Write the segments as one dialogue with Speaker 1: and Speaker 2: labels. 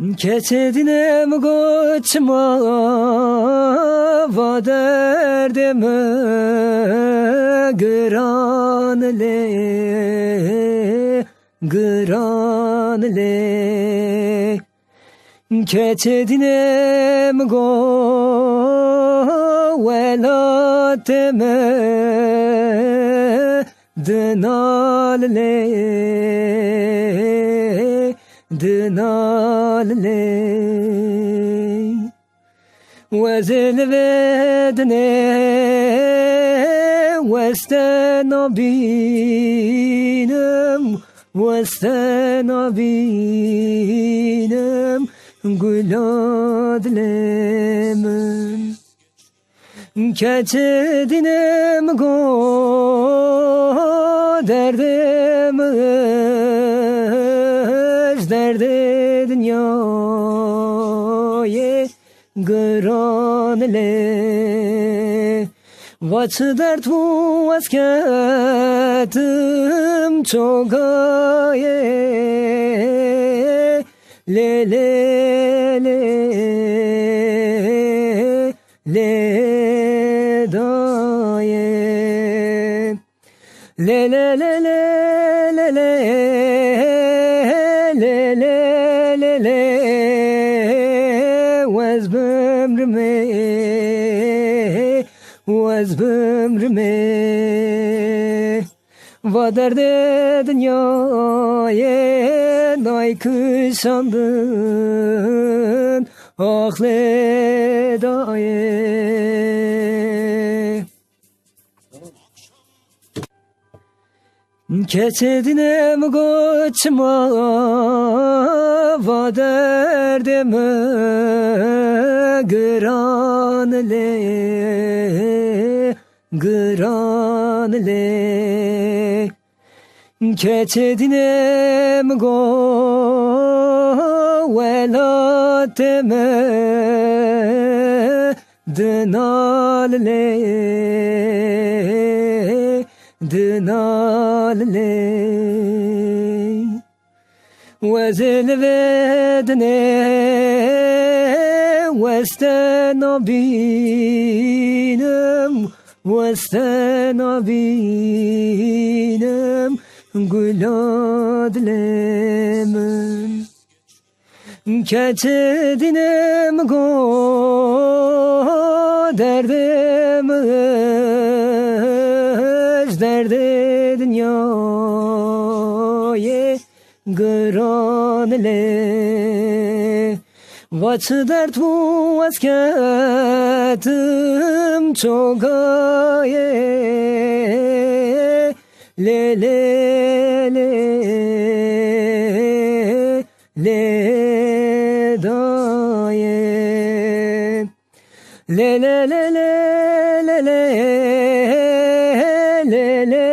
Speaker 1: Keçedinem koçma va derdime granle Keçedinem go velateme dinalle وزل بدني واستنبينم قلاد لمن كتدنم قو دردم درد dünyayı granle Vatı dert bu asketim çok aye Le le le le daye Le le le le le le وزبمرمي vaderde dünyaya layık sandın ahledaye Keçedinem koçma va derdime granle Keçedinem go velateme dinalle وزل بدني واستنبينم قلاد لمن كتدنم قو دردم درد dünyayı granle Vatı dert bu asketim çok aye Le le le le daye Le le le le le le le le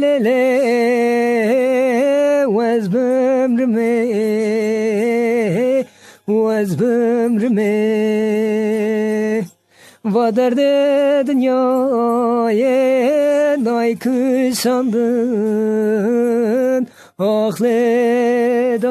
Speaker 1: le le وزبمرمي vaderde dünyaya layık sandın ahledaye